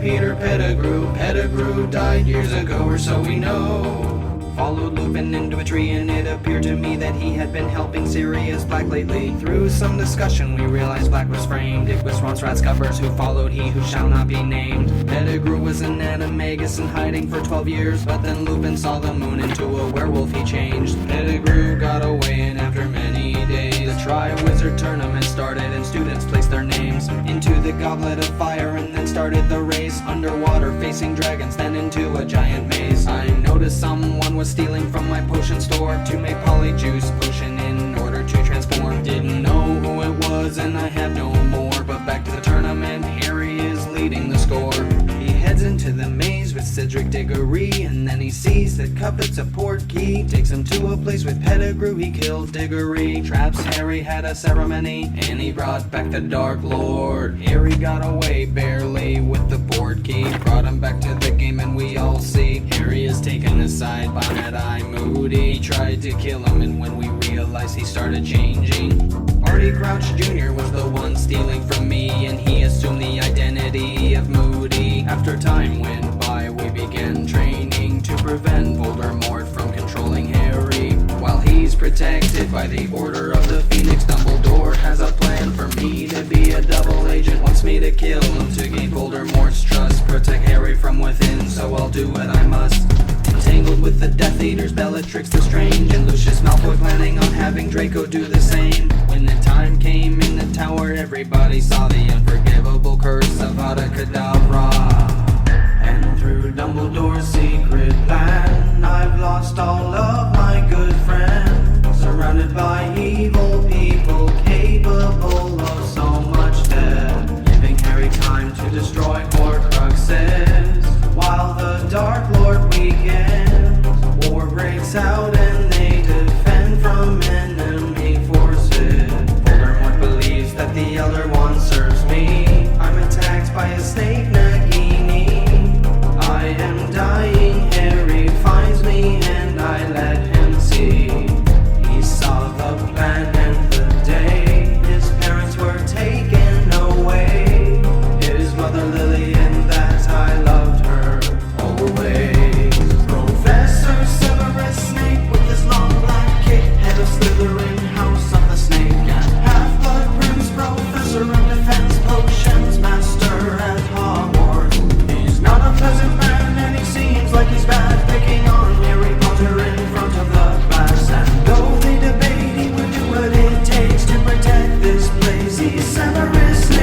Peter Pettigrew. Pettigrew died years ago, or so we know. Followed Lupin into a tree, and it appeared to me that he had been helping Sirius Black lately. Through some discussion we realized Black was framed. It was Ronstrat's covers who followed he who shall not be named. Pettigrew was an animagus in hiding for 12 years, but then Lupin saw the moon. Into a werewolf he changed. Pettigrew got away, and after many days the Tri-Wizard Tournament started, and students placed their names into the goblet of fire, and then started the race. Underwater facing dragons, then into a giant maze. I noticed someone was stealing from my potion store to make polyjuice potion in order to transform. Didn't know who it was, and I have no more. But back to the tournament, Harry is leading the score. He heads into the maze with Cedric Diggory, and then he sees that Cupid's a portkey. Takes him to a place with Pettigrew, he kills Diggory. Traps Harry, had a ceremony, and he brought back the Dark Lord. Harry got away barely with the board key. Brought him back to the game, and we all see Harry is taken aside by Mad-Eye Moody. He tried to kill him, and when we realized he started changing. Barty Crouch Jr. was the one stealing from me, and he assumed the identity of Moody. After time went by, we began training to prevent Voldemort from controlling Harry. While he's protected by the Order of the Phoenix, Dumbledore has a plan for me to be a double agent. Wants me to kill him to gain Voldemort's trust. Protect Harry from within, so I'll do what I must. Entangled with the Death Eaters, Bellatrix the Strange, and Lucius Malfoy planning on having Draco do the same. When the time came in the tower, everybody saw the unforgivable curse of Avada Kedavra. And through Dumbledore's secret plan, I've lost all of my good friends. Surrounded by evil people capable of so much death, giving Harry time to destroy Horcruxes. While the Dark Lord weakens, war breaks out and they defend from enemy forces. Voldemort believes that the Elder Wand serves me. I'm attacked by a snake Nagini. I am dying, Harry finds me and I let him see. He saw the plan and the day his parents were taken away. His mother Lily, and that I loved her always. Professor Severus Snape with his long black cape, head of Slytherin, House of the Snake, and Half-Blood Prince, Professor of Defense Potions, Master at Hogwarts. He's not a pleasant man, and he seems like he's bad, picking on Harry Potter in front of the class. And though they debate, he would do what it takes to protect this place. He's Severus Snape.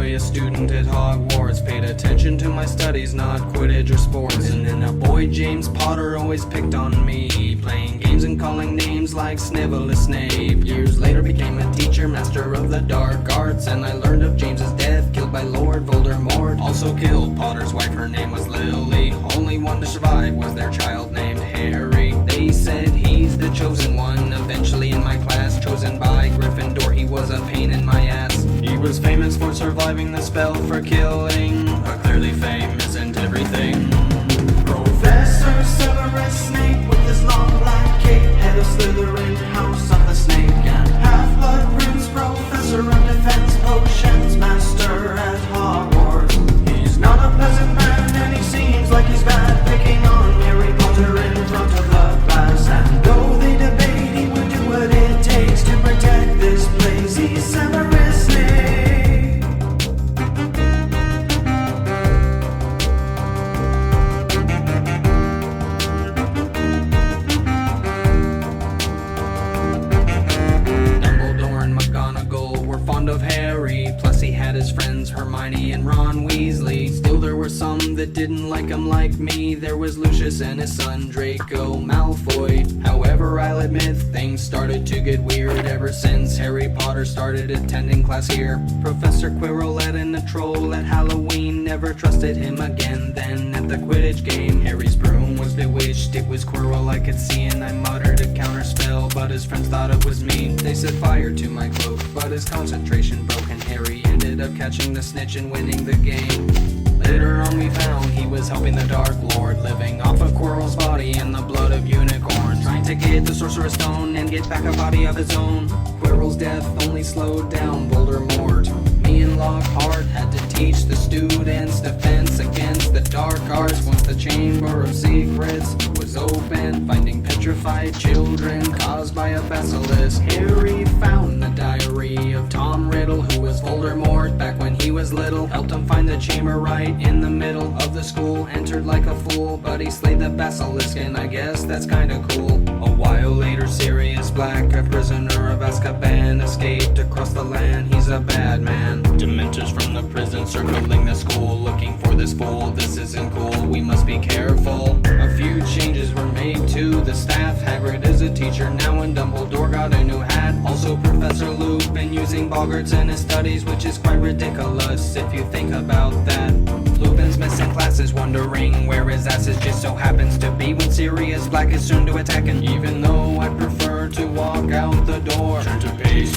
A student at Hogwarts, paid attention to my studies, not Quidditch or sports. And then a boy, James Potter, always picked on me, playing games and calling names like Snivelus Snape. Years later became a teacher, master of the dark arts, and I learned of James's death, killed by Lord Voldemort. Also killed Potter's wife, her name was Lily. Only one to survive was their child named Harry. They said he's the chosen one, eventually in my class, chosen by Gryffindor. He was a pain in my ass. He was famous for surviving the spell for killing, but clearly fame isn't everything. Professor Severus Snape with his long black cape, head of Slytherin, House of the Snake, and Half-Blood Prince, Professor of Defense Potions, Master at Hogwarts. He's not a pleasant man, and he seems like he's bad, picking on Harry Potter in front of the didn't like him like me. There was Lucius and his son Draco Malfoy. However, I'll admit things started to get weird ever since Harry Potter started attending class here. Professor Quirrell let in a troll at Halloween, never trusted him again. Then at the Quidditch game, Harry's broom was bewitched. It was Quirrell I could see, and I muttered a counter spell, but his friends thought it was me. They set fire to my cloak, but his concentration broke, and Harry ended up catching the snitch and winning the game. Later on we found he was helping the Dark Lord, living off of Quirrell's body and the blood of unicorns, trying to get the Sorcerer's Stone and get back a body of his own. Quirrell's death only slowed down Voldemort. Me and Lockhart had to teach the students defense against the dark arts. Once the Chamber of Secrets was open, finding petrified children caused by a basilisk, Harry found the diary of Tom Riddle, who was Voldemort back when he was little. Helped him find the chamber right in the middle of the school. Entered like a fool, but he slayed the basilisk, and I guess that's kinda cool. A while later, Sirius Black, a prisoner of Azkaban, escaped across the land. He's a bad man. Dementors from the prison circling the school, looking for this fool. This isn't cool, we must be careful. A few changes were made to the staff. Hagrid is a teacher now, and Dumbledore got a new hat. Also Professor Lupin using boggarts in his studies, which is quite ridiculous if you think about that. Lupin's missing classes, wondering where his ass is, just so happens to be when Sirius Black is soon to attack. And even though I prefer to walk out the door, turn to page